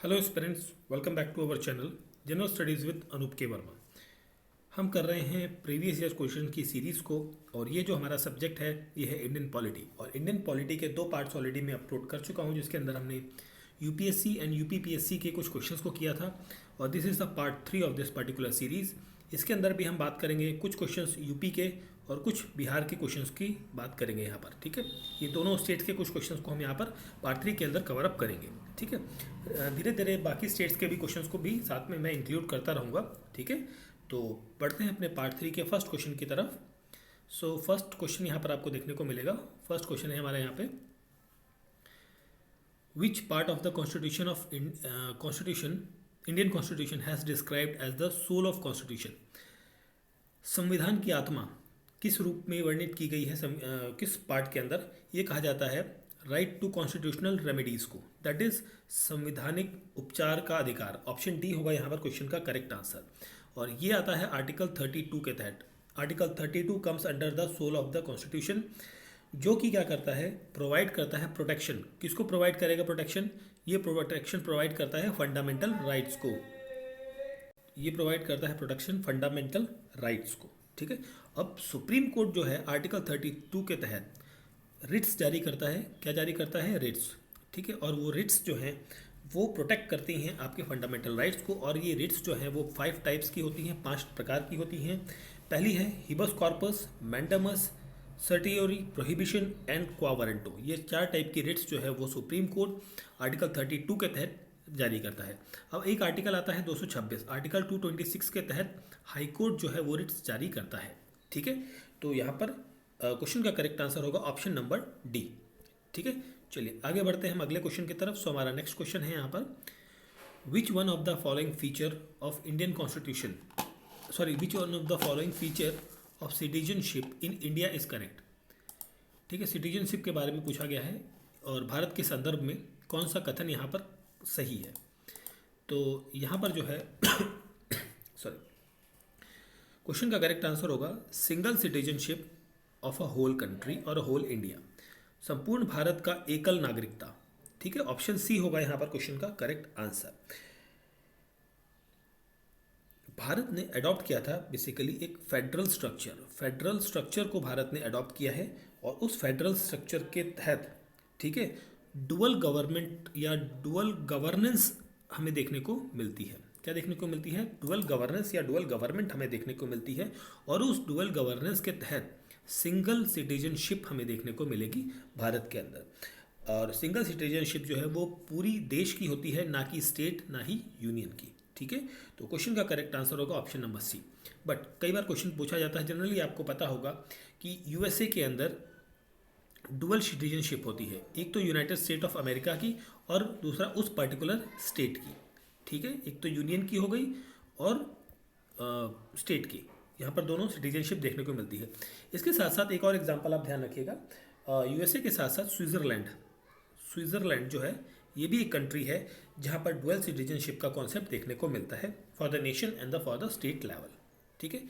Hello students, welcome back to our channel general studies with Anup K Verma. हम कर रहे हैं प्रीवियस ईयर क्वेश्चन की सीरीज़ को, और ये जो हमारा सब्जेक्ट है ये है इंडियन पॉलिटी। और इंडियन पॉलिटी के दो पार्ट्स ऑलरेडी मैं अपलोड कर चुका हूँ, जिसके अंदर हमने यूपीएससी एंड यूपीपीएससी के कुछ क्वेश्चंस को किया था, और this is the part 3 of this particular series. इसके अंदर भी हम बात करेंगे कुछ क्वेश्चंस यूपी के और कुछ बिहार के क्वेश्चंस की बात करेंगे यहाँ पर। ठीक है, ये दोनों स्टेट्स के कुछ क्वेश्चंस को हम यहाँ पर पार्ट 3 के अंदर कवर अप करेंगे। ठीक है, धीरे धीरे बाकी स्टेट्स के भी क्वेश्चंस को भी साथ में मैं इंक्लूड करता रहूँगा। ठीक है, तो बढ़ते हैं अपने पार्ट 3 के फर्स्ट क्वेश्चन की तरफ। सो फर्स्ट क्वेश्चन यहाँ पर आपको देखने को मिलेगा। फर्स्ट क्वेश्चन है हमारा यहाँ पे, which part of the constitution of Indian constitution has described as the soul of constitution. संविधान की आत्मा किस रूप में वर्णित की गई है, किस पार्ट के अंदर ये कहा जाता है राइट टू कॉन्स्टिट्यूशनल रेमेडीज़ को, दैट इज संविधानिक उपचार का अधिकार। ऑप्शन डी होगा यहाँ पर क्वेश्चन का करेक्ट आंसर, और ये आता है आर्टिकल 32 के तहत। Article 32 comes under the soul of the constitution, जो कि क्या करता है, प्रोवाइड करता है प्रोटेक्शन। किसको प्रोवाइड करेगा प्रोटेक्शन? ये प्रोटेक्शन प्रोवाइड करता है फंडामेंटल राइट्स को। ये प्रोवाइड करता है प्रोटेक्शन फंडामेंटल राइट्स को। ठीक है, अब सुप्रीम कोर्ट जो है आर्टिकल 32 के तहत रिट्स जारी करता है। क्या जारी करता है? रिट्स। ठीक है, और वो रिट्स जो हैं वो प्रोटेक्ट करती हैं आपके फंडामेंटल राइट्स को। और ये रिट्स जो हैं वो 5 टाइप्स की होती हैं, 5 प्रकार की होती हैं। पहली है हिबस कॉर्पस, मैंडमस, सर्टियोरी, प्रोहिबिशन एंड क्वा वारंटो। ये 4 टाइप की रिट्स जो है वो सुप्रीम कोर्ट आर्टिकल 32 के तहत जारी करता है। अब एक आर्टिकल आता है 226, आर्टिकल 226 के तहत हाई कोर्ट जो है वो रिट्स जारी करता है। ठीक है, तो यहाँ पर क्वेश्चन का करेक्ट आंसर होगा ऑप्शन नंबर डी। ठीक है, चलिए आगे बढ़ते हैं हम अगले क्वेश्चन की तरफ। सो हमारा नेक्स्ट क्वेश्चन है यहाँ पर, विच one of the following feature of Indian constitution, which one of the following feature of citizenship in India is correct. ठीक है, सिटीजनशिप के बारे में पूछा गया है और भारत के संदर्भ में कौन सा कथन यहाँ पर सही है। तो यहाँ पर जो है क्वेश्चन का करेक्ट आंसर होगा single citizenship of a whole country और होल इंडिया, संपूर्ण भारत का एकल नागरिकता। ठीक है, ऑप्शन सी होगा यहाँ पर क्वेश्चन का करेक्ट आंसर। भारत ने अडॉप्ट किया था बेसिकली एक फेडरल स्ट्रक्चर को भारत ने अडॉप्ट किया है, और उस फेडरल स्ट्रक्चर के तहत, ठीक है, डुअल गवर्नमेंट या डुअल गवर्नेंस हमें देखने को मिलती है। क्या देखने को मिलती है? डुअल गवर्नेंस या डुअल गवर्नमेंट हमें देखने को मिलती है, और उस डुअल गवर्नेंस के तहत सिंगल सिटीजनशिप हमें देखने को मिलेगी भारत के अंदर। और सिंगल सिटीजनशिप जो है वो पूरी देश की होती है, ना कि स्टेट ना ही यूनियन की। ठीक है, तो क्वेश्चन का करेक्ट आंसर होगा ऑप्शन नंबर सी। बट कई बार क्वेश्चन पूछा जाता है, जनरली आपको पता होगा कि यूएसए के अंदर डुअल सिटीजनशिप होती है, एक तो यूनाइटेड स्टेट ऑफ अमेरिका की और दूसरा उस पर्टिकुलर स्टेट की। ठीक है, एक तो यूनियन की हो गई और स्टेट की, यहाँ पर दोनों सिटीजनशिप देखने को मिलती है। इसके साथ साथ एक और एग्जांपल आप ध्यान रखिएगा, यूएसए के साथ साथ स्विट्ज़रलैंड जो है ये भी एक कंट्री है जहाँ पर डुअल सिटीजनशिप का कॉन्सेप्ट देखने को मिलता है for the nation and for the state level. ठीक है,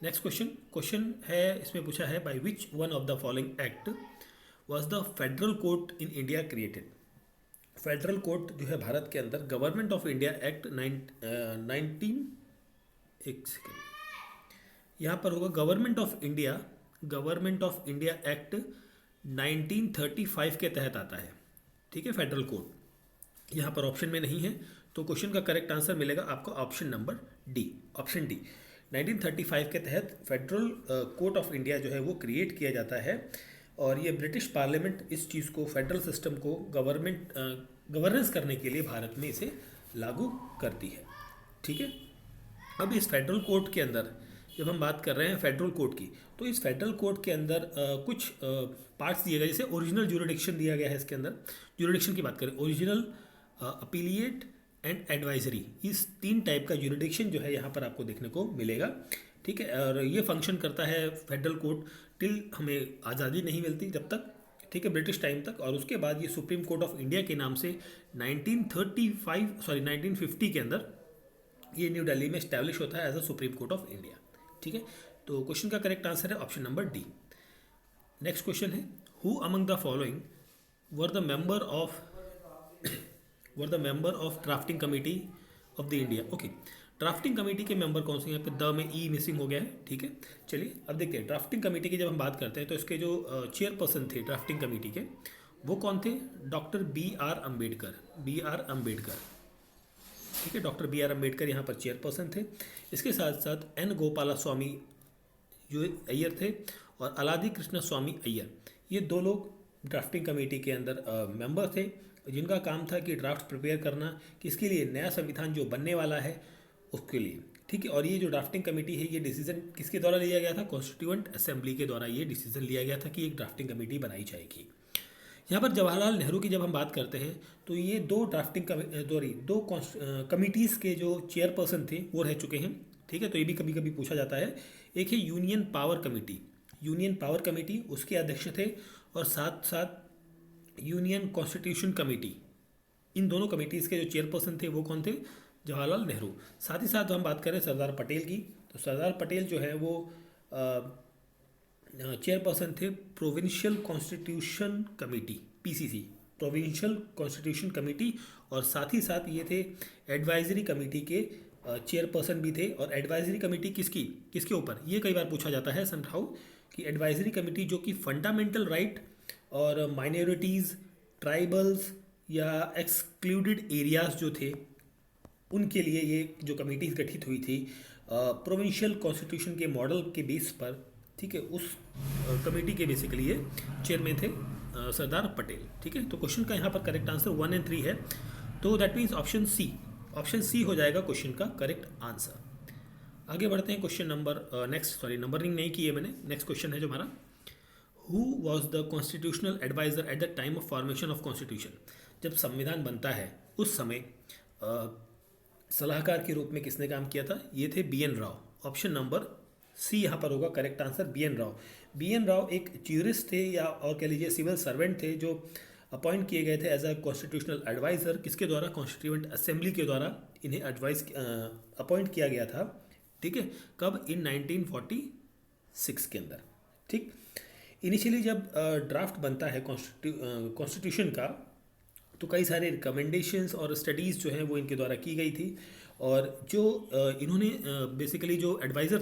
नेक्स्ट क्वेश्चन है, इसमें पूछा है by which one of the following act was the federal court in India created. Federal court जो है भारत के अंदर गवर्नमेंट ऑफ इंडिया एक्ट 19 यहाँ पर होगा गवर्नमेंट ऑफ इंडिया एक्ट 1935 के तहत आता है। ठीक है, फेडरल कोड यहाँ पर ऑप्शन में नहीं है, तो क्वेश्चन का करेक्ट आंसर मिलेगा आपको option number D. Option D, 1935 के तहत फेडरल कोर्ट ऑफ इंडिया जो है वो क्रिएट किया जाता है, और ये ब्रिटिश पार्लियामेंट इस चीज़ को, फेडरल सिस्टम को गवर्नेंस करने के लिए भारत में इसे लागू करती है। ठीक है, अब इस फेडरल कोर्ट के अंदर जब हम बात कर रहे हैं फेडरल कोर्ट की, तो इस फेडरल कोर्ट के अंदर कुछ पार्ट्स दिए गए, जैसे ओरिजिनल ज्यूरिडिक्शन दिया गया है। इसके अंदर ज्यूरिडिक्शन की बात करें, ओरिजिनल, अपीलिएट एंड एडवाइजरी, इस 3 टाइप का ज्यूरिडिक्शन जो है यहाँ पर आपको देखने को मिलेगा। ठीक है, और ये फंक्शन करता है फेडरल कोर्ट टिल हमें आज़ादी नहीं मिलती जब तक, ठीक है, ब्रिटिश टाइम तक। और उसके बाद ये सुप्रीम कोर्ट ऑफ इंडिया के नाम से 1950 के अंदर ये न्यू दिल्ली में इस्टेब्लिश होता है as a supreme court of India. ठीक है, तो क्वेश्चन का करेक्ट आंसर है option number D. Next question है, who among the following were the member of were the member of drafting committee of the India. Okay, drafting committee के member कौन से हैं? यहाँ पे द में ई मिसिंग हो गया है, ठीक है। चलिए अब देखते हैं ड्राफ्टिंग कमेटी की जब हम बात करते हैं तो इसके जो चेयरपर्सन थे ड्राफ्टिंग कमेटी के, वो कौन थे? Doctor B R Ambedkar, B R Ambedkar, ठीक है। डॉक्टर बी आर अम्बेडकर यहाँ पर चेयरपर्सन थे। इसके साथ साथ एन गोपाला स्वामी जो अय्यर थे और अलादी कृष्ण स्वामी अय्यर, ये दो लोग ड्राफ्टिंग कमेटी के अंदर मेंबर थे, जिनका काम था कि ड्राफ्ट प्रिपेयर करना किसके लिए? नया संविधान जो बनने वाला है उसके लिए, ठीक है। और ये जो ड्राफ्टिंग कमेटी है, ये डिसीजन किसके द्वारा लिया गया था? कॉन्स्टिट्यूएंट असेंबली के द्वारा ये डिसीजन लिया गया था कि एक ड्राफ्टिंग कमेटी बनाई जाएगी। यहाँ पर जवाहरलाल नेहरू की जब हम बात करते हैं तो ये दो कमिटीज़ के जो चेयरपर्सन थे वो रह चुके हैं, ठीक है। तो ये भी कभी कभी पूछा जाता है। एक है union power committee, union power committee उसके अध्यक्ष थे, और साथ साथ यूनियन कॉन्स्टिट्यूशन कमेटी, इन दोनों कमेटीज़ के जो चेयरपर्सन थे वो कौन थे? जवाहरलाल नेहरू। साथ ही साथ हम बात करें सरदार पटेल की, तो सरदार पटेल जो है वो चेयरपर्सन थे provincial constitution committee, PCC, provincial constitution committee, और साथ ही साथ ये थे एडवाइजरी कमेटी के चेयरपर्सन भी थे। और एडवाइजरी कमेटी किसके ऊपर? ये कई बार पूछा जाता है समहाउ कि एडवाइजरी कमेटी जो कि फंडामेंटल राइट और माइनॉरिटीज़, ट्राइबल्स या एक्सक्लूडेड एरियाज जो थे उनके लिए ये जो कमेटीज़ गठित हुई थी प्रोविंशियल कॉन्स्टिट्यूशन के मॉडल के बेस पर, ठीक है। उस कमेटी के बेसिकली ये चेयरमैन थे सरदार पटेल, ठीक है। तो क्वेश्चन का यहाँ पर करेक्ट आंसर 1 और 3 है, तो दैट मीन्स ऑप्शन सी हो जाएगा क्वेश्चन का करेक्ट आंसर। आगे बढ़ते हैं क्वेश्चन नंबर नंबरिंग नहीं की है मैंने। नेक्स्ट क्वेश्चन है जो हमारा, who was the constitutional adviser at the time of formation of constitution? जब संविधान बनता है उस समय सलाहकार के रूप में किसने काम किया था? ये थे B N Rau. Option number C यहाँ पर होगा correct answer, B N Rau. B N Rau एक ज्यूरिस्ट थे या और कह लीजिए सिविल सर्वेंट थे जो अपॉइंट किए गए थे एज अ कॉन्स्टिट्यूशनल एडवाइज़र। किसके द्वारा? कॉन्स्टिट्यूएंट असेंबली के द्वारा इन्हें अपॉइंट किया गया था, ठीक है। कब? इन 1946 के अंदर, ठीक। इनिशियली जब ड्राफ्ट बनता है कॉन्स्टिट्यूशन का, तो कई सारे रिकमेंडेशंस और स्टडीज़ जो हैं वो इनके द्वारा की गई थी। और जो इन्होंने बेसिकली जो एडवाइज़र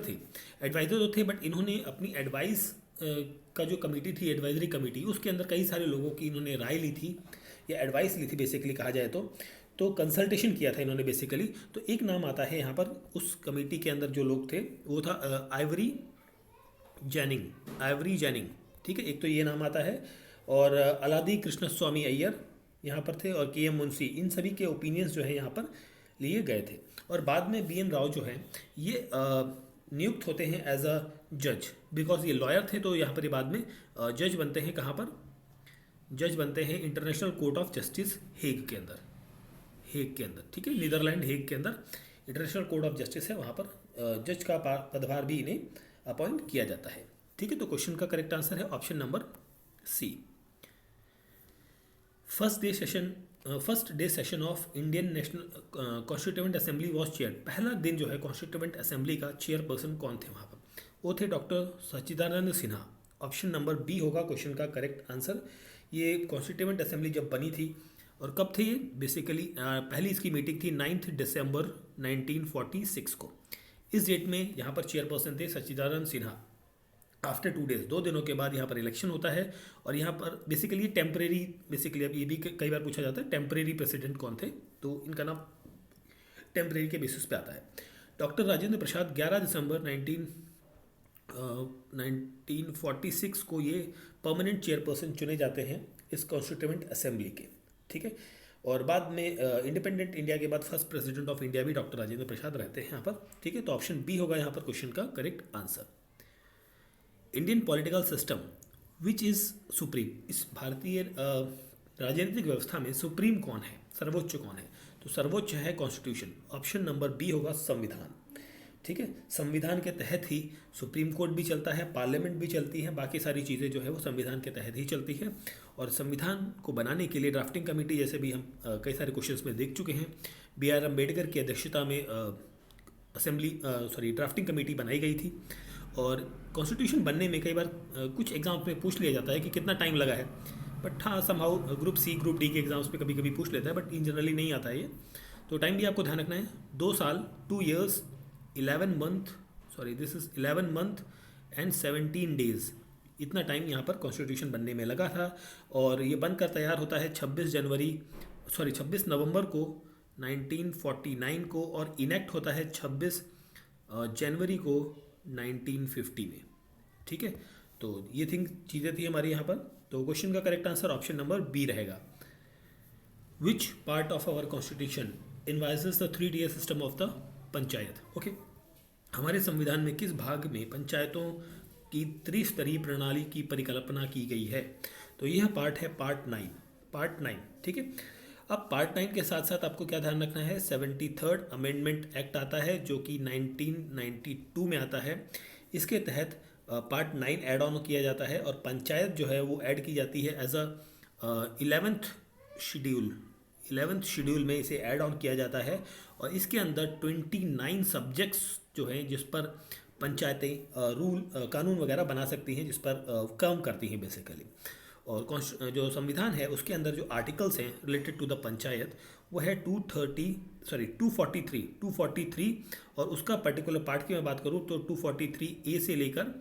तो थे, बट इन्होंने अपनी एडवाइस का जो कमेटी थी, एडवाइजरी कमेटी, उसके अंदर कई सारे लोगों की इन्होंने राय ली थी या एडवाइस ली थी बेसिकली कहा जाए तो कंसल्टेशन किया था इन्होंने बेसिकली। तो एक नाम आता है यहाँ पर उस कमेटी के अंदर जो लोग थे वो था आइवरी जैनिंग, ठीक है। एक तो ये नाम आता है, और अलादी कृष्ण स्वामी अय्यर यहाँ पर थे, और के एम मुंशी, इन सभी के ओपिनियंस जो है यहाँ पर लिए गए थे। और बाद में बी एन राव जो है ये नियुक्त होते हैं एज अ जज, बिकॉज ये लॉयर थे, तो यहाँ पर ये बाद में जज बनते हैं। कहाँ पर जज बनते हैं? International court of justice Hague के अंदर, ठीक है। नीदरलैंड हेग के अंदर इंटरनेशनल कोर्ट ऑफ जस्टिस है, वहाँ पर जज का पदभार भी इन्हें अपॉइंट किया जाता है, ठीक है। तो क्वेश्चन का करेक्ट आंसर है option number C. First day session of Indian national constituent assembly was chair. पहला दिन जो है कॉन्स्टिट्यूएंट असेंबली का चेयरपर्सन कौन थे वहाँ पर? वो थे डॉक्टर सच्चिदानंद सिन्हा। ऑप्शन नंबर बी होगा क्वेश्चन का करेक्ट आंसर। ये कॉन्स्टिट्यूएंट असेंबली जब बनी थी, और कब थे ये? बेसिकली पहली इसकी मीटिंग थी 9 दिसंबर 1946 को। इस डेट में यहाँ पर चेयरपर्सन थे सच्चिदानंद सिन्हा। आफ्टर 2 डेज, 2 दिनों के बाद यहाँ पर इलेक्शन होता है, और यहाँ पर बेसिकली टेम्परेरी, बेसिकली अब ये भी कई बार पूछा जाता है टेम्परेरी प्रेसिडेंट कौन थे, तो इनका नाम टेम्परेरी के बेसिस पे आता है। डॉक्टर राजेंद्र प्रसाद 11 दिसंबर 1946 को ये परमानेंट चेयरपर्सन चुने जाते हैं इस कॉन्स्टिट्यूएंट असेंबली के, ठीक है। और बाद में इंडिपेंडेंट इंडिया के बाद फर्स्ट प्रेसिडेंट ऑफ इंडिया भी डॉक्टर राजेंद्र प्रसाद रहते हैं यहाँ पर, ठीक है। तो ऑप्शन बी होगा यहाँ पर क्वेश्चन का correct answer. Indian political system which is supreme? इस भारतीय राजनीतिक व्यवस्था में सुप्रीम कौन है, सर्वोच्च कौन है? तो सर्वोच्च है कॉन्स्टिट्यूशन। ऑप्शन नंबर बी होगा संविधान, ठीक है। संविधान के तहत ही सुप्रीम कोर्ट भी चलता है, पार्लियामेंट भी चलती है, बाकी सारी चीज़ें जो है वो संविधान के तहत ही चलती है। और संविधान को बनाने के लिए ड्राफ्टिंग कमेटी, जैसे भी हम कई सारे क्वेश्चंस में देख चुके हैं, बी आर अम्बेडकर की अध्यक्षता में ड्राफ्टिंग कमेटी बनाई गई थी। और कॉन्स्टिट्यूशन बनने में कई बार कुछ एग्जाम में पूछ लिया जाता है कि कितना टाइम लगा है, बट हाँ somehow group C group D के एग्जाम्स पे कभी कभी पूछ लेता है, बट इन जनरली नहीं आता है ये। तो टाइम भी आपको ध्यान रखना है, 2 साल 2 years 11 month, sorry this is 11 month and 17 days, इतना टाइम यहाँ पर कॉन्स्टिट्यूशन बनने में लगा था। और ये बनकर तैयार होता है 26 नवंबर को 1949 को, और इनेक्ट होता है 26 जनवरी को 1950 में। ठीक है, तो ये चीज़ें थी हमारी यहाँ पर। तो क्वेश्चन का correct answer option number B रहेगा। Which part of our constitution envisages the 3 tier system of the panchayat. Okay, हमारे संविधान में किस भाग में पंचायतों की त्रिस्तरीय प्रणाली की परिकल्पना की गई है? तो यह पार्ट है पार्ट 9। ठीक है, अब पार्ट 9 के साथ साथ आपको क्या ध्यान रखना है, 73rd अमेंडमेंट एक्ट आता है जो कि 1992 में आता है। इसके तहत पार्ट 9 ऐड ऑन किया जाता है और पंचायत जो है वो ऐड की जाती है एज अ 11th शेड्यूल में इसे ऐड ऑन किया जाता है। और इसके अंदर 29 सब्जेक्ट्स जो हैं जिस पर पंचायतें कानून वगैरह बना सकती हैं, जिस पर काम करती हैं बेसिकली। और जो संविधान है उसके अंदर जो आर्टिकल्स हैं रिलेटेड टू द पंचायत वो है 243, और उसका पर्टिकुलर पार्ट की मैं बात करूँ तो 243A से लेकर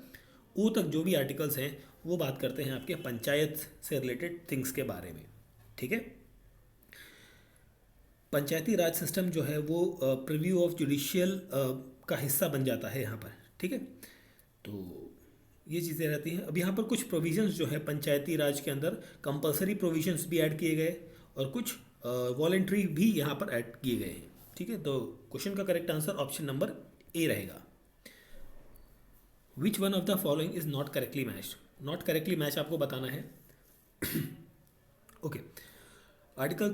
O तक जो भी आर्टिकल्स हैं वो बात करते हैं आपके पंचायत से रिलेटेड थिंग्स के बारे में। ठीक है, पंचायती राज सिस्टम जो है वो प्रीव्यू ऑफ जुडिशियल का हिस्सा बन जाता है यहाँ पर। ठीक है, तो ये चीज़ें रहती हैं। अब यहाँ पर कुछ प्रोविजंस जो है पंचायती राज के अंदर कंपलसरी प्रोविजंस भी ऐड किए गए और कुछ वॉलेंट्री भी यहाँ पर ऐड किए गए हैं। ठीक है, तो क्वेश्चन का correct answer option number A रहेगा। Which one of the following is not correctly matched? Not correctly match आपको बताना है। Okay, article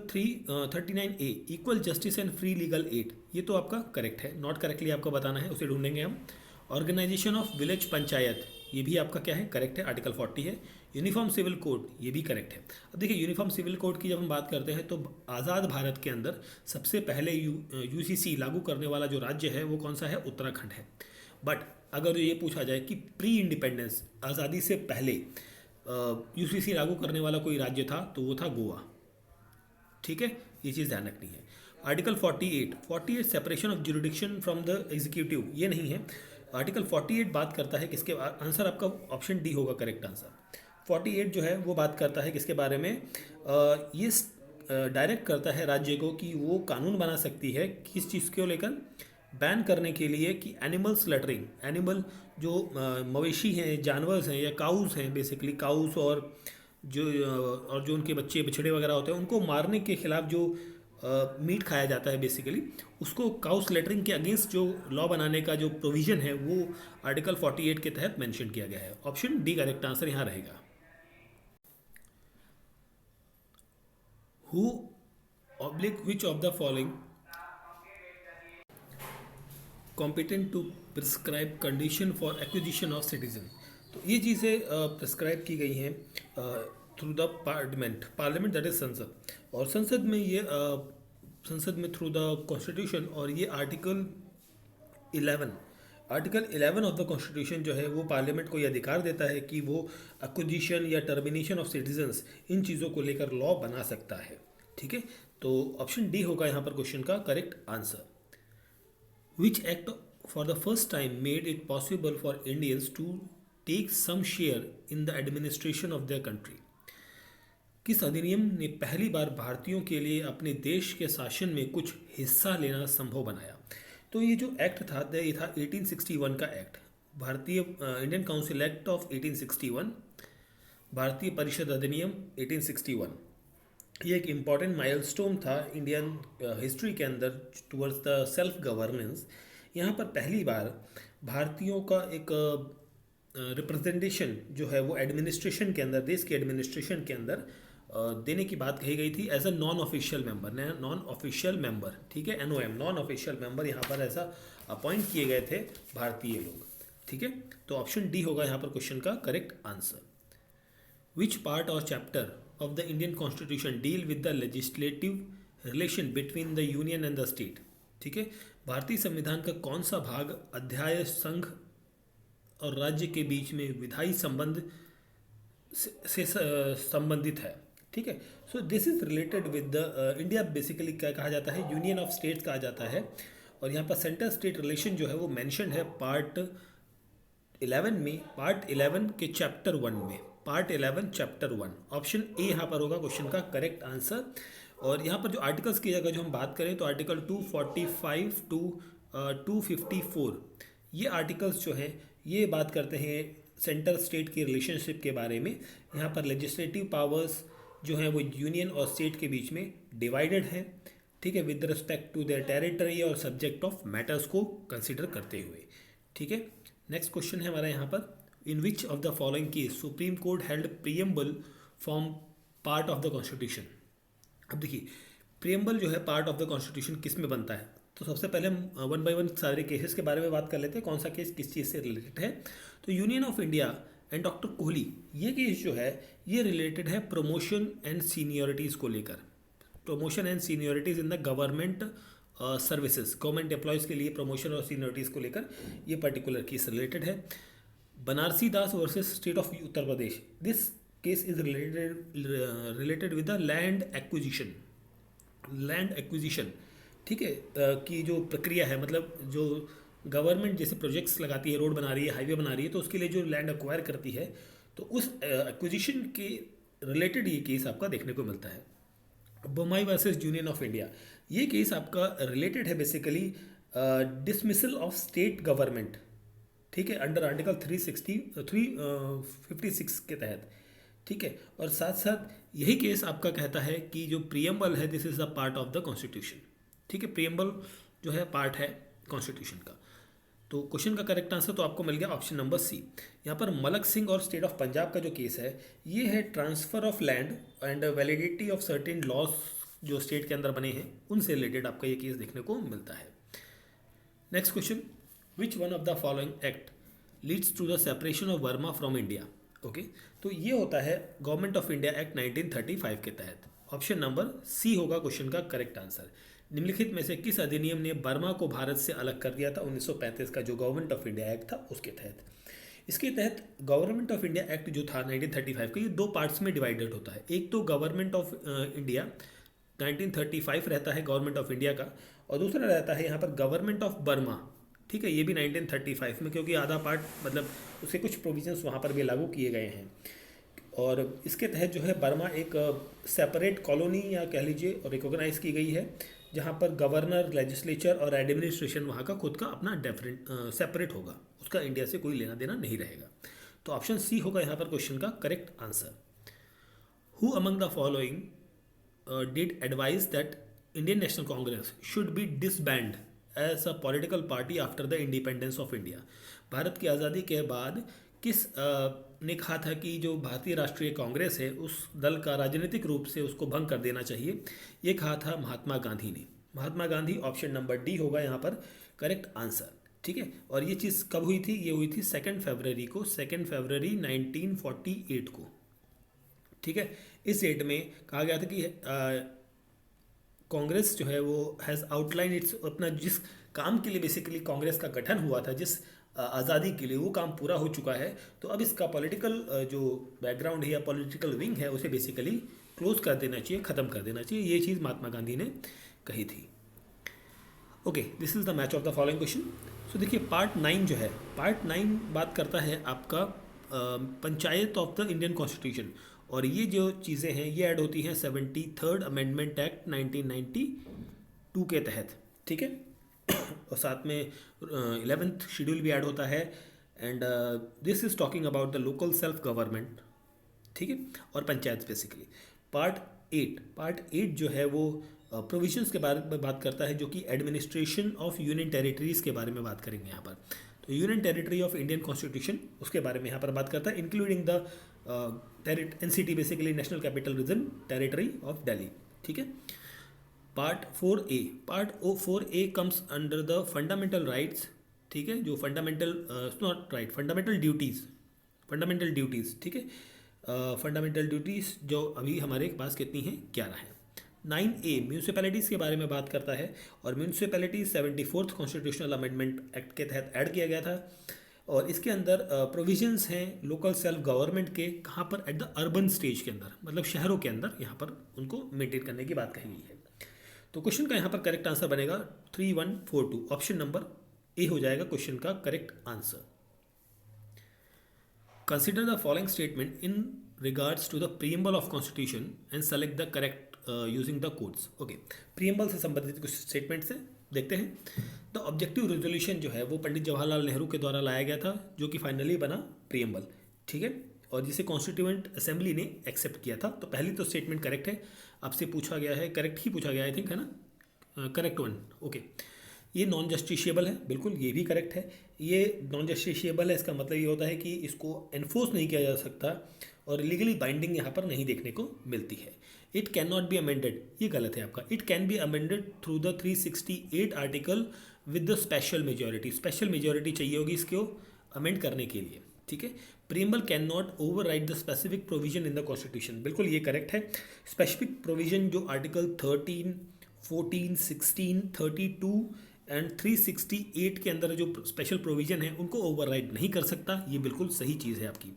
39A equal justice and free legal aid, ये तो आपका करेक्ट है। नॉट करेक्टली आपको बताना है, उसे ढूंढेंगे हम। ऑर्गेनाइजेशन ऑफ विलेज पंचायत, ये भी आपका क्या है, करेक्ट है, आर्टिकल 40 है। यूनिफॉर्म सिविल कोड, ये भी करेक्ट है। अब देखिए यूनिफॉर्म सिविल कोड की जब हम बात करते हैं तो आज़ाद भारत के अंदर सबसे पहले यूसीसी लागू करने वाला जो राज्य है वो कौन सा है, उत्तराखंड है। बट अगर ये पूछा जाए कि प्री इंडिपेंडेंस, आज़ादी से पहले यूसीसी लागू करने वाला कोई राज्य था तो वो था गोवा। ठीक है, ये चीज़ ध्यान रखनी है। Article 48 separation of jurisdiction from the executive, ये नहीं है। आर्टिकल 48 बात करता है किसके, आंसर आपका ऑप्शन डी होगा करेक्ट आंसर। 48 जो है वो बात करता है किसके बारे में, ये डायरेक्ट करता है राज्य को कि वो कानून बना सकती है किस चीज़ को लेकर, बैन करने के लिए कि एनिमल स्लैटरिंग, एनिमल जो मवेशी हैं, जानवर हैं या काउस हैं, बेसिकली काउस और जो उनके बच्चे बछड़े वगैरह होते हैं उनको मारने के खिलाफ जो मीट खाया जाता है बेसिकली, उसको काउ स्लैटरिंग के अगेंस्ट जो लॉ बनाने का जो प्रोविज़न है वो आर्टिकल 48 के तहत मेंशन किया गया है। ऑप्शन डी करेक्ट आंसर यहाँ रहेगा। Who oblique which of the following competent to prescribe condition for acquisition of citizen, तो ये चीज़ें प्रिस्क्राइब की गई हैं through the parliament that is संसद, और संसद में थ्रू द कॉन्स्टिट्यूशन। और ये आर्टिकल 11 ऑफ द कॉन्स्टिट्यूशन जो है वो पार्लियामेंट को ये अधिकार देता है कि वो एक्विजिशन या टर्मिनेशन ऑफ सिटीजन्स इन चीज़ों को लेकर लॉ बना सकता है। ठीक है, तो ऑप्शन डी होगा यहाँ पर क्वेश्चन का correct answer. Which act for the first time made it possible for Indians to take some share in the administration of their country? किस अधिनियम ने पहली बार भारतीयों के लिए अपने देश के शासन में कुछ हिस्सा लेना संभव बनाया? तो ये जो एक्ट था ये था 1861 का एक्ट, भारतीय इंडियन काउंसिल एक्ट ऑफ 1861, भारतीय परिषद अधिनियम 1861। ये एक इम्पॉर्टेंट माइलस्टोन था इंडियन हिस्ट्री के अंदर टुवर्ड्स द सेल्फ गवर्नेंस। यहाँ पर पहली बार भारतीयों का एक रिप्रेजेंटेशन जो है वो एडमिनिस्ट्रेशन के अंदर, देश के एडमिनिस्ट्रेशन के अंदर देने की बात कही गई थी as a non official member. ठीक है, NOM, नॉन ऑफिशियल मेंबर यहाँ पर ऐसा अपॉइंट किए गए थे भारतीय लोग। ठीक है, तो ऑप्शन डी होगा यहाँ पर क्वेश्चन का करेक्ट आंसर। विच पार्ट और chapter of the Indian Constitution deal with the legislative relation between the union and the state? ठीक है, भारतीय संविधान का कौन सा भाग अध्याय संघ और राज्य के बीच में विधायी संबंध से संबंधित है। ठीक है, so this is related with the India, basically क्या कहा जाता है, यूनियन ऑफ स्टेट्स कहा जाता है। और यहाँ पर सेंटर स्टेट रिलेशन जो है वो मेंशन है पार्ट 11 में, पार्ट 11 के चैप्टर 1 में, पार्ट 11 चैप्टर 1, ऑप्शन ए यहाँ पर होगा क्वेश्चन का करेक्ट आंसर। और यहाँ पर जो आर्टिकल्स की जगह जो हम बात करें तो आर्टिकल 245 टू 254, ये आर्टिकल्स जो है ये बात करते हैं सेंटर स्टेट की रिलेशनशिप के बारे में। यहाँ पर लेजिस्लेटिव पावर्स जो हैं वो यूनियन और स्टेट के बीच में डिवाइडेड है। ठीक है, with respect to their territory और सब्जेक्ट ऑफ मैटर्स को कंसिडर करते हुए। ठीक है, नेक्स्ट क्वेश्चन है हमारा यहाँ पर, in which of the following case supreme court held preamble form part of the constitution. अब देखिए, प्रीएम्बल जो है पार्ट ऑफ द कॉन्स्टिट्यूशन किस में बनता है, तो सबसे पहले हम वन बाय वन सारे केसेस के बारे में बात कर लेते हैं, कौन सा केस किस चीज़ से रिलेटेड है। तो union of India and doctor Kohli, ये केस जो है ये रिलेटेड है प्रमोशन एंड सीनियोरिटीज़ को लेकर, promotion and seniorities in the government services, government employees के लिए प्रमोशन और सीनियोरिटीज़ को लेकर ये पर्टिकुलर केस रिलेटेड है। Banarasi Das versus state of Uttar Pradesh, this case is related with the land acquisition, land acquisition. ठीक है, की जो प्रक्रिया है, मतलब जो गवर्नमेंट जैसे प्रोजेक्ट्स लगाती है, रोड बना रही है, हाईवे बना रही है, तो उसके लिए जो लैंड एक्वायर करती है, तो उस एक्विजिशन के रिलेटेड ये केस आपका देखने को मिलता है। Bommai versus union of India, ये केस आपका रिलेटेड है basically dismissal of state government. ठीक है, अंडर आर्टिकल 356 के तहत। ठीक है, और साथ साथ यही केस आपका कहता है कि जो प्रीएम्बल है this is a part of the constitution. ठीक है, प्रीएम्बल जो है पार्ट है कॉन्स्टिट्यूशन का। तो क्वेश्चन का करेक्ट आंसर तो आपको मिल गया ऑप्शन नंबर सी। यहाँ पर मलक सिंह और स्टेट ऑफ पंजाब का जो केस है ये है transfer of land and validity of certain laws जो स्टेट के अंदर बने हैं उनसे रिलेटेड आपका ये केस देखने को मिलता है। Next question, which one of the following act leads to the separation of Burma from India. Okay, तो ये होता है गवर्नमेंट ऑफ इंडिया एक्ट 1935 के तहत। ऑप्शन नंबर सी होगा क्वेश्चन का करेक्ट आंसर। निम्नलिखित में से किस अधिनियम ने बर्मा को भारत से अलग कर दिया था 1935 का जो गवर्नमेंट ऑफ इंडिया एक्ट था उसके तहत। इसके तहत गवर्नमेंट ऑफ इंडिया एक्ट जो था 1935 का, ये दो पार्ट्स में डिवाइडेड होता है। एक तो गवर्नमेंट ऑफ इंडिया 1935 रहता है गवर्नमेंट ऑफ इंडिया का, और दूसरा रहता है यहाँ पर गवर्नमेंट ऑफ बर्मा। ठीक है, ये भी 1935 में, क्योंकि आधा पार्ट मतलब उसके कुछ प्रोविजंस वहाँ पर भी लागू किए गए हैं। और इसके तहत जो है बर्मा एक सेपरेट कॉलोनी या कह लीजिए रिकॉग्नाइज की गई है, जहाँ पर गवर्नर, लेजिस्लेचर और एडमिनिस्ट्रेशन वहाँ का खुद का अपना डिफरेंट सेपरेट होगा, उसका इंडिया से कोई लेना देना नहीं रहेगा। तो ऑप्शन सी होगा यहाँ पर क्वेश्चन का correct answer. Who among the following did advise that Indian national Congress should be disband as a political party after the independence of India. Bharat की आज़ादी के बाद किस ने कहा था कि जो भारतीय राष्ट्रीय कांग्रेस है उस दल का राजनीतिक रूप से उसको भंग कर देना चाहिए, ये कहा था महात्मा गांधी ने। Mahatma Gandhi, option number D होगा यहाँ पर करेक्ट आंसर। ठीक है, और ये चीज़ कब हुई थी, ये हुई थी 2 फरवरी को, 2 फरवरी 1948 को। ठीक है, इस डेट में कहा गया था कि कांग्रेस जो है वो हैज़ आउटलाइन इट्स, अपना जिस काम के लिए बेसिकली कांग्रेस का गठन हुआ था, जिस आज़ादी के लिए, वो काम पूरा हो चुका है। तो अब इसका पॉलिटिकल जो बैकग्राउंड है या पॉलिटिकल विंग है उसे बेसिकली क्लोज कर देना चाहिए, ख़त्म कर देना चाहिए, ये चीज़ महात्मा गांधी ने कही थी। Okay, this is the match of the following question. So देखिए, पार्ट 9 जो है, पार्ट 9 बात करता है आपका panchayat of the Indian constitution, और ये जो चीज़ें हैं ये ऐड होती हैं 73rd अमेंडमेंट एक्ट 1992 के तहत। ठीक है, और साथ में 11th शेड्यूल भी ऐड होता है, and this is talking about the local self government. ठीक है, और पंचायत बेसिकली। पार्ट 8 जो है वो प्रोविजंस के बारे में बात करता है, जो कि एडमिनिस्ट्रेशन ऑफ यूनियन टेरिटरीज़ के बारे में बात करेंगे यहाँ पर। तो union territory of Indian constitution उसके बारे में यहाँ पर बात करता है, including the NCT basically national capital region territory of Delhi. ठीक है, part 4A comes under the fundamental rights. ठीक है, जो fundamental not right fundamental duties. ठीक है, फंडामेंटल ड्यूटीज़ जो अभी हमारे पास कितनी हैं, 11 हैं। 9A म्यूनसिपैलिटीज़ के बारे में बात करता है, और municipalities 74th constitutional amendment act के तहत ऐड किया गया था। और इसके अंदर प्रोविजंस हैं लोकल सेल्फ गवर्नमेंट के, कहाँ पर, एट द अर्बन स्टेज के अंदर, मतलब शहरों के अंदर यहाँ पर उनको मेंटेन करने की बात कही गई है। तो क्वेश्चन का यहाँ पर करेक्ट आंसर बनेगा 3142, ऑप्शन नंबर ए हो जाएगा क्वेश्चन का correct answer. Consider the following statement in regards to the preamble of constitution and select the correct using the codes. Okay, preamble से संबंधित कुछ स्टेटमेंट से देखते हैं। द ऑब्जेक्टिव रेजोल्यूशन जो है वो पंडित जवाहरलाल नेहरू के द्वारा लाया गया था, जो कि फाइनली बना प्रीएम्बल, ठीक है, और जिसे कॉन्स्टिट्यूएंट असेंबली ने एक्सेप्ट किया था। तो पहली तो स्टेटमेंट करेक्ट है, आपसे पूछा गया है, करेक्ट ही पूछा गया आई थिंक, है ना, करेक्ट वन। ओके, ये नॉन जस्टिशिएबल है, बिल्कुल ये भी करेक्ट है। ये नॉन जस्टिशिएबल है, इसका मतलब ये होता है कि इसको एनफोर्स नहीं किया जा सकता और लीगली बाइंडिंग यहाँ पर नहीं देखने को मिलती है। It can not be amended, ये गलत है आपका। It can be amended through the 368 article with the special majority, special majority चाहिए होगी इसको अमेंड करने के लिए, ठीक है। Preamble can not over right the specific provision in the constitution, बिल्कुल ये करेक्ट है। स्पेसिफिक प्रोविजन जो आर्टिकल 13, 14, 16, 32 एंड 368 के अंदर जो स्पेशल प्रोविजन है उनको ओवरराइड नहीं कर सकता, ये बिल्कुल सही चीज़ है आपकी।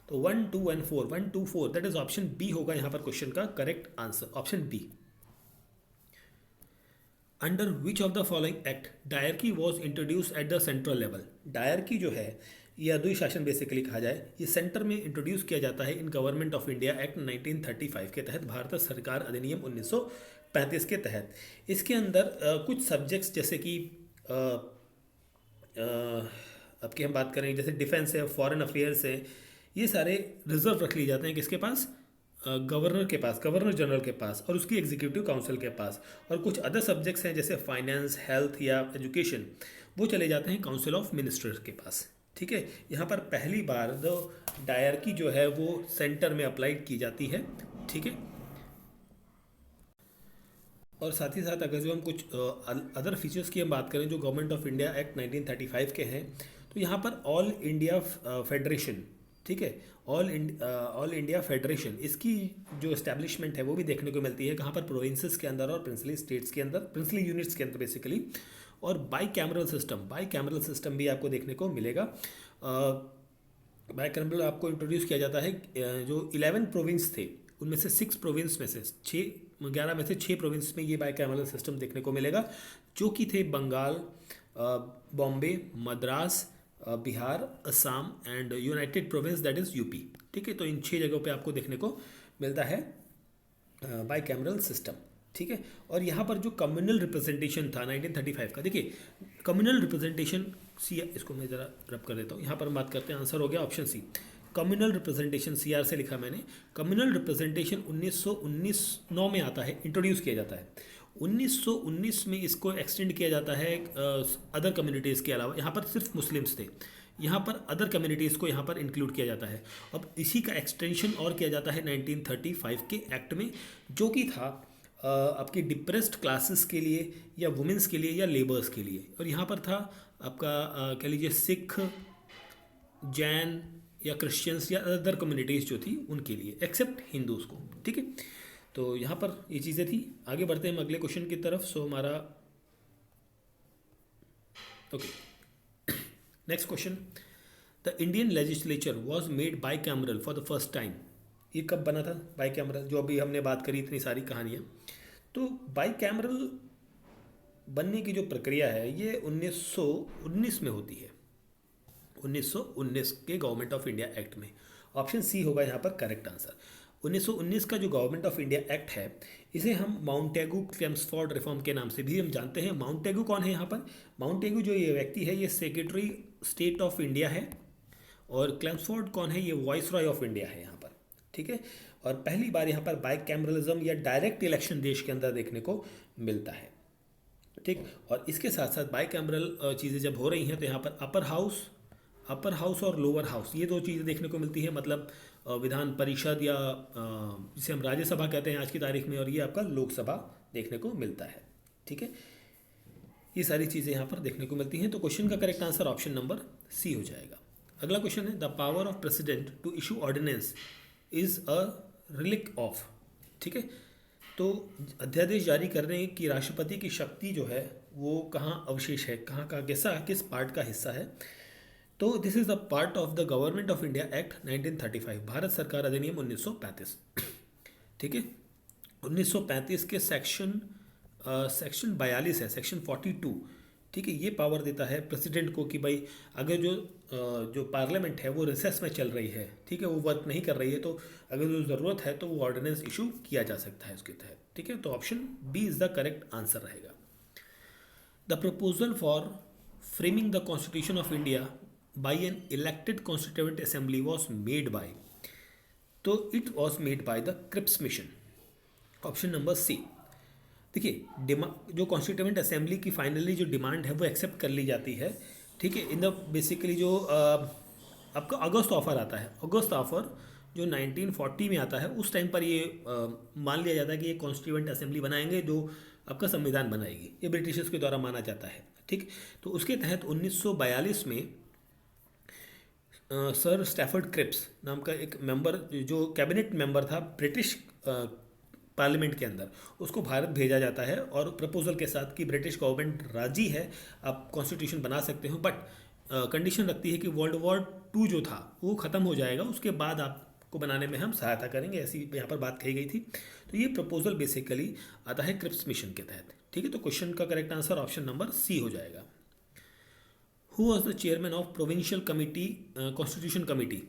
तो 1, 2 and 4, 1, 2, 4 that is option B होगा यहाँ पर क्वेश्चन का correct answer, option B. Under which of the following act dyarchy was introduce at the central level. Dyarchy जो है या द्वि शासन बेसिकली कहा जाए, ये सेंटर में इंट्रोड्यूस किया जाता है in government of India act 1935 के तहत, भारत सरकार अधिनियम 1935 के तहत। इसके अंदर कुछ सब्जेक्ट्स जैसे कि अब की हम बात करें जैसे डिफेंस है, फॉरेन अफेयर्स है, ये सारे रिजर्व रख लिए जाते हैं किसके पास, गवर्नर के पास, गवर्नर जनरल के पास और उसकी एग्जीक्यूटिव काउंसिल के पास। और कुछ अदर सब्जेक्ट्स हैं जैसे फाइनेंस, हेल्थ या एजुकेशन, वो चले जाते हैं काउंसिल ऑफ मिनिस्टर्स के पास, ठीक है। यहाँ पर पहली बार द डायरकी जो है वो सेंटर में अप्लाइड की जाती है, ठीक है। और साथ ही साथ अगर जो हम कुछ अदर फीचर्स की हम बात करें जो गवर्नमेंट ऑफ इंडिया एक्ट 1935 के हैं, तो यहाँ पर ऑल इंडिया फेडरेशन, ठीक है, ऑल इंडिया फेडरेशन, इसकी जो इस्टेब्लिशमेंट है वो भी देखने को मिलती है, कहाँ पर, प्रोविंसेस के अंदर और प्रिंसली स्टेट्स के अंदर, प्रिंसली यूनिट्स के अंदर बेसिकली। और बाई कैमरल सिस्टम भी आपको देखने को मिलेगा। बाई कैमरल आपको इंट्रोड्यूस किया जाता है, जो 11 प्रोविंस थे उनमें से 6 प्रोविंस में से 11 में से 6 प्रोविंस में ये बाई कैमरल सिस्टम देखने को मिलेगा, जो कि थे Bengal, Bombay, Madras, Bihar, Assam and united province that is UP, ठीक है। तो इन 6 जगहों पे आपको देखने को मिलता है बाई कैमरल सिस्टम, ठीक है। और यहाँ पर जो कम्युनल रिप्रेजेंटेशन था 1935 का, देखिए कम्युनल रिप्रेजेंटेशन सी, इसको मैं ज़रा रब कर देता हूँ, यहाँ पर बात करते हैं, आंसर हो गया option C, communal representation, CR से लिखा मैंने। कम्युनल रिप्रेजेंटेशन 1919 में आता है, इंट्रोड्यूस किया जाता है। 1919 में इसको एक्सटेंड किया जाता है अदर कम्युनिटीज़ के अलावा, यहाँ पर सिर्फ मुस्लिम्स थे, यहाँ पर अदर कम्युनिटीज़ को यहाँ पर इंक्लूड किया जाता है। अब इसी का एक्सटेंशन और किया जाता है 1935 के एक्ट में, जो कि था आपकी डिप्रेस्ड क्लासेस के लिए या वुमेंस के लिए या लेबर्स के लिए। और यहाँ पर था आपका कह लीजिए सिख, जैन या क्रिश्चियंस या अदर कम्युनिटीज़ जो थी उनके लिए, एक्सेप्ट हिंदूज़ को, ठीक है। तो यहाँ पर ये चीज़ें थी। आगे बढ़ते हैं हम अगले क्वेश्चन की तरफ। सो हमारा okay, next question, the Indian legislature was made by cameral for the first time. ये कब बना था बाई कैमरल, जो अभी हमने बात करी इतनी सारी कहानियाँ। तो बाई कैमरल बनने की जो प्रक्रिया है ये 1919 में होती है, 1919 के गवर्नमेंट ऑफ इंडिया एक्ट में। ऑप्शन सी होगा यहाँ पर करेक्ट आंसर। 1919 का जो गवर्नमेंट ऑफ इंडिया एक्ट है, इसे हम माउंटेगू क्लेम्सफोर्ड रिफॉर्म के नाम से भी हम जानते हैं। माउंटेगू कौन है यहाँ पर, माउंटेगू जो ये व्यक्ति है ये सेक्रेटरी स्टेट ऑफ इंडिया है, और क्लेम्सफोर्ड कौन है, ये वाइसरॉय ऑफ इंडिया है यहाँ पर, ठीक है। और पहली बार यहाँ पर बाई कैमरलिज्म या डायरेक्ट इलेक्शन देश के अंदर देखने को मिलता है, ठीक। और इसके साथ साथ बाई कैमरल चीज़ें जब हो रही हैं तो यहाँ पर अपर हाउस और लोअर हाउस, ये दो चीज़ें देखने को मिलती है, मतलब विधान परिषद या जिसे हम राज्यसभा कहते हैं आज की तारीख में, और ये आपका लोकसभा देखने को मिलता है, ठीक है। ये सारी चीज़ें यहाँ पर देखने को मिलती हैं। तो क्वेश्चन का correct answer option number C हो जाएगा। अगला क्वेश्चन है, the power of president to issue ordinance is a relic of, ठीक है। तो अध्यादेश जारी करने की राष्ट्रपति की शक्ति जो है वो कहाँ अवशेष है, कहाँ का किस पार्ट का हिस्सा है। तो this is the part of the government of India act 1935, Bharat सरकार अधिनियम 1935। ठीक है, 1935 के सेक्शन 42 है, सेक्शन 42। ठीक है, ये पावर देता है प्रेसिडेंट को कि भाई अगर जो पार्लियामेंट है वो रिसेस में चल रही है, ठीक है, वो वर्क नहीं कर रही है, तो अगर जो ज़रूरत है तो वो ऑर्डिनेंस इशू किया जा सकता है उसके तहत। ठीक है, तो option B is the correct answer रहेगा। The proposal for framing the constitution of India by an elected constituent assembly was made by, तो it was made by the Cripps mission, option number C. देखिए, जो constituent assembly की finally जो demand है वो accept कर ली जाती है। ठीक है, इन द बेसिकली जो आपका अगस्त ऑफर आता है, अगस्त ऑफर जो 1940 में आता है, उस टाइम पर ये मान लिया जाता है कि ये कॉन्स्टिट्यूएंट असेंबली बनाएंगे जो आपका संविधान बनाएगी, ये ब्रिटिशर्स के द्वारा माना जाता है। ठीक, तो उसके तहत 1942 में सर स्टैफर्ड क्रिप्स नाम का एक मेंबर, जो कैबिनेट मेंबर था ब्रिटिश पार्लियामेंट के अंदर, उसको भारत भेजा जाता है और प्रपोजल के साथ कि ब्रिटिश गवर्नमेंट राजी है, आप कॉन्स्टिट्यूशन बना सकते हो, बट कंडीशन रखती है कि वर्ल्ड वॉर 2 जो था वो ख़त्म हो जाएगा, उसके बाद आपको बनाने में हम सहायता करेंगे, ऐसी यहाँ पर बात कही गई थी। तो ये प्रपोजल बेसिकली आता है क्रिप्स मिशन के तहत। ठीक है, तो क्वेश्चन का correct answer option number C हो जाएगा। Who was the chairman of provincial committee, constitution committee?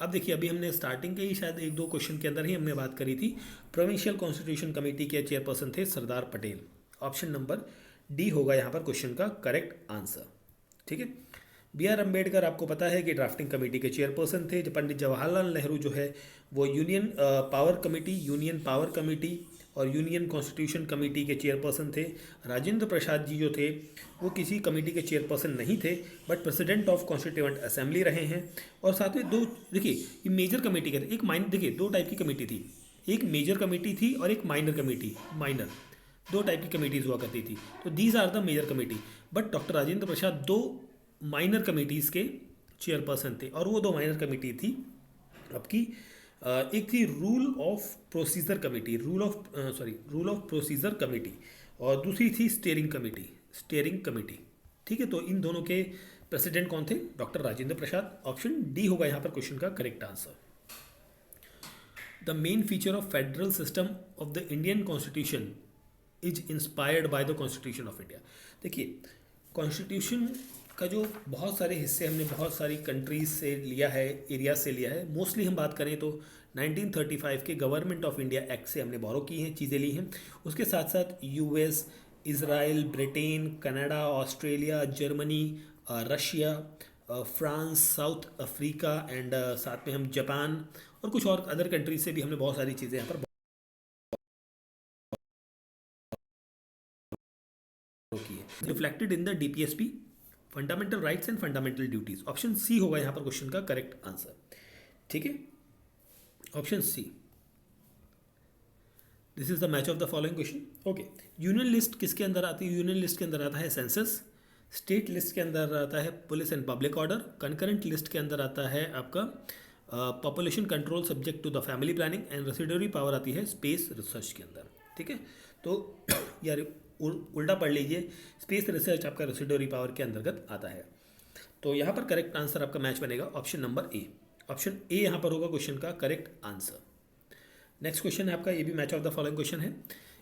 अब देखिए, अभी हमने स्टार्टिंग के ही शायद 1-2 क्वेश्चन के अंदर ही हमने बात करी थी। प्रोविंशियल कॉन्स्टिट्यूशन कमेटी के चेयरपर्सन थे Sardar Patel, option number D होगा यहाँ पर क्वेश्चन का करेक्ट आंसर। ठीक है, बी आर अम्बेडकर आपको पता है कि ड्राफ्टिंग कमेटी के चेयरपर्सन थे। पंडित जवाहरलाल नेहरू जो है वो यूनियन पावर कमेटी और यूनियन कॉन्स्टिट्यूशन कमेटी के चेयरपर्सन थे। राजेंद्र प्रसाद जी जो थे वो किसी कमेटी के चेयरपर्सन नहीं थे, but president of constituent assembly रहे हैं। और साथ में दो, देखिए ये मेजर कमेटी के, एक माइनर, देखिए 2 टाइप की कमेटी थी, एक मेजर कमेटी थी और एक माइनर कमेटी, माइनर 2 टाइप की कमेटीज़ हुआ करती थी। तो these are the major committee, but doctor Rajendra Prasad 2 minor committees के चेयरपर्सन थे, और वो 2 माइनर कमेटी थी आपकी, एक थी rule of procedure committee, rule of procedure committee, और दूसरी थी स्टीयरिंग कमेटी। ठीक है, तो इन दोनों के प्रेसिडेंट कौन थे? डॉक्टर राजेंद्र प्रसाद, ऑप्शन डी होगा यहाँ पर क्वेश्चन का correct answer. The main feature of federal system of the Indian constitution is inspired by the constitution of India. देखिए, कॉन्स्टिट्यूशन का जो बहुत सारे हिस्से हमने बहुत सारी कंट्रीज से लिया है, एरिया से लिया है। मोस्टली हम बात करें तो 1935 के गवर्नमेंट ऑफ इंडिया एक्ट से हमने बोरो की हैं, चीज़ें ली हैं। उसके साथ साथ US, Israel, Britain, Canada, Australia, Germany, Russia, France, south Africa and साथ में हम जापान और कुछ और अदर कंट्रीज से भी हमने बहुत सारी चीज़ें यहाँ पर की है। Reflected in the DPSP, fundamental rights and fundamental duties, option C होगा यहाँ पर क्वेश्चन का करेक्ट आंसर। ठीक है, option C, this is the match of the following question. Okay, union list किसके अंदर आती है? यूनियन लिस्ट के अंदर आता है सेंसस। स्टेट लिस्ट के अंदर आता है police and public order. Concurrent list के अंदर आता है आपका population control subject to the family planning, and residuary power आती है स्पेस रिसर्च के अंदर। ठीक है, तो यार उल्टा पढ़ लीजिए, स्पेस रिसर्च आपका रेसिडुअरी पावर के अंतर्गत आता है। तो यहाँ पर करेक्ट आंसर आपका मैच बनेगा option number A. Option A यहाँ पर होगा क्वेश्चन का करेक्ट आंसर। नेक्स्ट क्वेश्चन है आपका, ये भी match of the following question है।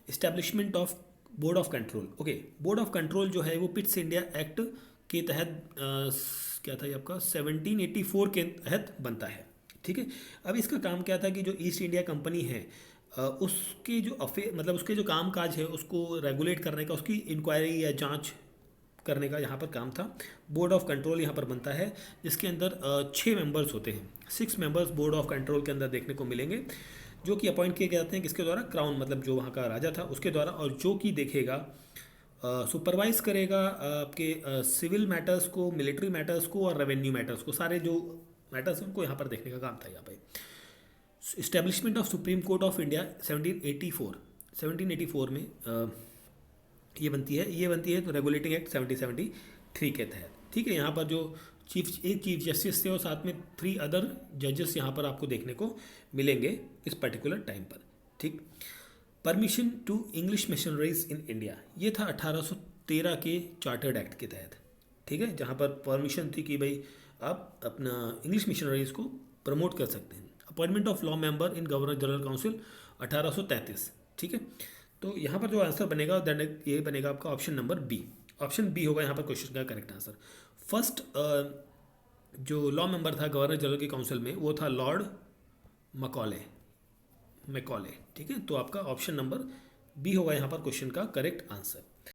Establishment of board of control. Okay, board of control जो है वो पिट्स इंडिया एक्ट के तहत क्या था ये आपका 1784 के तहत बनता है। ठीक है, अब इसका काम क्या था कि जो ईस्ट इंडिया कंपनी है उसके जो मतलब उसके जो काम काज है उसको रेगुलेट करने का, उसकी इंक्वायरी या जांच करने का यहाँ पर काम था। बोर्ड ऑफ कंट्रोल यहाँ पर बनता है, जिसके अंदर 6 मेंबर्स होते हैं। 6 मेंबर्स बोर्ड ऑफ कंट्रोल के अंदर देखने को मिलेंगे, जो कि अपॉइंट किए जाते हैं किसके द्वारा? क्राउन, मतलब जो वहाँ का राजा था उसके द्वारा, और जो कि देखेगा, सुपरवाइज करेगा आपके सिविल मैटर्स को, मिलिट्री मैटर्स को और रेवेन्यू मैटर्स को, सारे जो मैटर्स हैं उनको यहाँ पर देखने का काम था। यहाँ पे establishment of supreme court of India 1784 में ये बनती है तो रेगुलेटिंग एक्ट 1773 के तहत। ठीक है, यहाँ पर जो एक चीफ जस्टिस थे और साथ में 3 अदर जजेस यहाँ पर आपको देखने को मिलेंगे इस पर्टिकुलर टाइम पर। ठीक, permission to English missionaries in India, ये था 1813 के चार्टर्ड एक्ट के तहत। ठीक है, जहाँ पर परमिशन थी कि भाई आप अपना इंग्लिश मिशनरीज को प्रमोट कर सकते हैं। Appointment of law member in governor general council 1833। ठीक है, तो यहाँ पर जो आंसर बनेगा दैट ये बनेगा आपका option number B. Option B होगा यहाँ पर क्वेश्चन का करेक्ट आंसर। फर्स्ट जो लॉ मेंबर था गवर्नर जनरल की काउंसिल में वो था लॉर्ड मैकॉले। ठीक है, तो आपका ऑप्शन नंबर बी होगा यहाँ पर क्वेश्चन का करेक्ट आंसर।